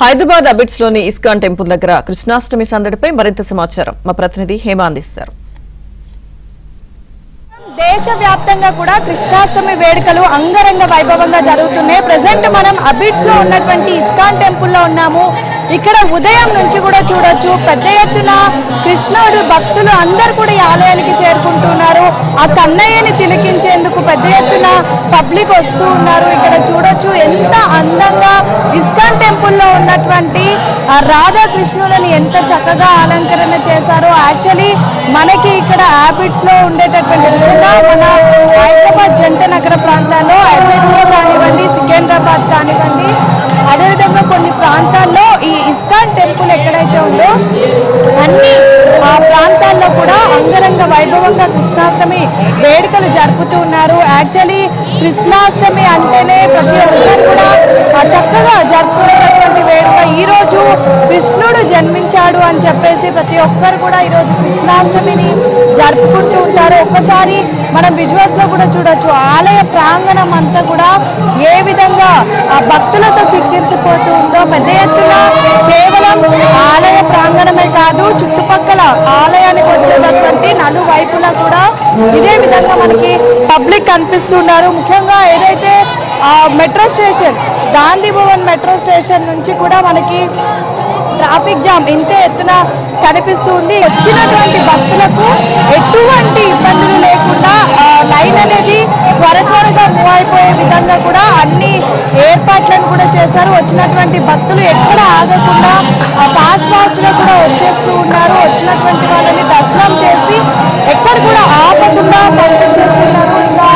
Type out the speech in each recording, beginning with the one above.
హైదరాబాద్ అబిట్స్ లోని ISKCON temple దగ్గర కృష్ణాష్టమి సందడిపై మరింత సమాచారం మా ప్రతినిధి హేమ అందిస్తారు. దేశవ్యాప్తంగా కూడా కృష్ణాష్టమి వేడుకలు అంగరంగ వైభవంగా జరుగుతున్నాయి. ప్రెసెంట్ మనం అబిట్స్ లో ఉన్నటువంటి ఇస్కాన్ టెంపుల్ లో ఉన్నాము. ఇక్కడ ఉదయం నుంచి కూడా చూడొచ్చు పెద్ద ఎత్తున కృష్ణుడు భక్తులు అందరూ కూడా ఈ ఆలయానికి చేరుకుంటున్నారు. ఆ కన్నయ్యని తిలకించేందుకు పెద్ద ఎత్తున పబ్లిక్ వస్తూ ఉన్నారు. ఇక్కడ చూడొచ్చు ఎంత అందంగా ఇస్కాన్ టెంపుల్ లో ఉన్నటువంటి ఆ రాధాకృష్ణులని ఎంత చక్కగా అలంకరణ చేశారో. యాక్చువల్లీ మనకి ఇక్కడ అబిట్స్ లో ఉండేటటువంటి మన హైదరాబాద్ జంట నగర ప్రాంతాల్లో అబిట్స్ లో కానివ్వండి, సికింద్రాబాద్ కానివ్వండి, అదేవిధంగా కొన్ని ప్రాంతాల్లో ఈ ఇస్కాన్ టెంపుల్ ఎక్కడైతే ఉందో అన్ని ఆ ప్రాంతాల్లో కూడా అంగరంగ వైభవంగా కృష్ణాష్టమి వేడుకలు జరుపుతూ ఉన్నారు. యాక్చువల్లీ కృష్ణాష్టమి అంటేనే ప్రతి ఒక్కరు కూడా చక్కగా జరుపుకునేటటువంటి వేడుక. ఈరోజు కృష్ణుడు జన్మించాడు అని చెప్పేసి ప్రతి ఒక్కరు కూడా ఈరోజు కృష్ణాష్టమిని జరుపుకుంటూ ఉంటారు. ఒక్కసారి మనం విజువల్స్ లో కూడా చూడొచ్చు ఆలయ ప్రాంగణం అంతా కూడా ఏ విధంగా ఆ భక్తులతో కిక్కిరిసిపోతూ ఉందో. పెద్ద ఎత్తున కేవలం ఆలయ ప్రాంగణమే కాదు, చుట్టుపక్కల ఆలయానికి వచ్చేటటువంటి నలువైపులా కూడా ఇదే విధంగా మనకి పబ్లిక్ కనిపిస్తున్నారు. ముఖ్యంగా ఏదైతే metro station Gandhi Bhavan metro station నుంచి కూడా మనకి ట్రాఫిక్ జామ్ ఇంత ఎత్తున కనిపిస్తుంది. వచ్చినటువంటి భక్తులకు ఎటువంటి ఇబ్బందులు లేకుండా లైన్ అనేది త్వరగా మూవ్ అయిపోయే విధంగా కూడా అన్ని ఏర్పాట్లను కూడా చేశారు. వచ్చినటువంటి భక్తులు ఎక్కడ ఆగకుండా ఫాస్ట్ గా కూడా వచ్చేస్తూ ఉన్నారు. వచ్చినటువంటి వాళ్ళని దర్శనం చేసి ఎక్కడ కూడా ఆపకుండా పంపించేస్తున్నారు. ఇంకా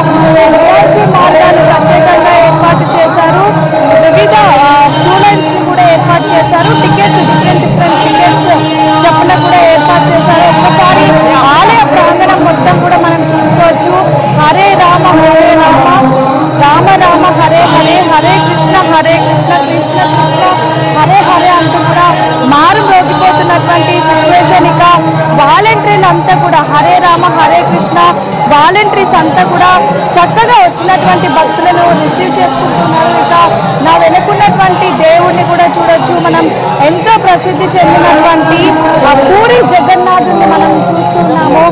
మార్గాలు ప్రత్యేకంగా ఏర్పాటు చేశారు. వివిధ క్యూ లైన్స్ కూడా ఏర్పాటు చేశారు. టికెట్స్ డిఫరెంట్ టికెట్స్ చెప్పిన కూడా ఏర్పాటు చేశారు. ఒక్కసారి ఆలయ ప్రాంగణం మొత్తం కూడా మనం చూసుకోవచ్చు. హరే రామ హరే రామ రామ రామ హరే హరే హరే కృష్ణ కృష్ణ కృష్ణ హరే హరే అంటూ కూడా మారు మోగిపోతున్నటువంటి సిచ్యువేషన్. ఇక వాలంటీర్లు అంతా కూడా హరే రామ హరే కృష్ణ వాలంటీర్స్ అంతా కూడా చక్కగా వచ్చినటువంటి భక్తులను రిసీవ్ చేసుకుంటున్నారు. ఇక నా వెనుకున్నటువంటి దేవుణ్ణి కూడా చూడొచ్చు. మనం ఎంతో ప్రసిద్ధి చెందినటువంటి పూరి జగన్నాథుడిని మనం చూస్తున్నాము.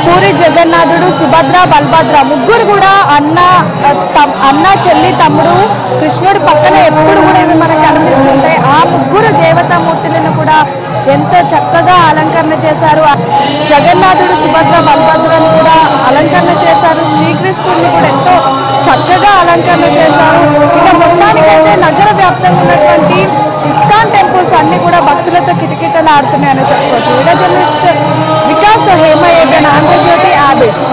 పూరి జగన్నాథుడు, సుభద్ర, బలభద్ర ముగ్గురు కూడా అన్న చెల్లి తమ్ముడు కృష్ణుడి పక్కన ఎప్పుడు కూడా ఇవి మనకు కనిపిస్తుంటాయి. ఆ ముగ్గురు దేవతామూర్తులను కూడా ఎంతో చక్కగా అలంకరణ చేశారు. జగన్నాథుడు, సుభద్ర, బలభద్రను కూడా అలంకరణ చేశారు. శ్రీకృష్ణుడిని కూడా ఎంతో చక్కగా అలంకరణ చేశారు. ఇక మొత్తానికైతే నగర వ్యాప్తంగా ఉన్నటువంటి ఇస్కాన్ టెంపుల్స్ అన్ని కూడా భక్తులతో కిటకిటలాడుతున్నాయని చెప్పుకోవచ్చు. Video journalist Vikas Hema ABN Andhra Jyothi Abids.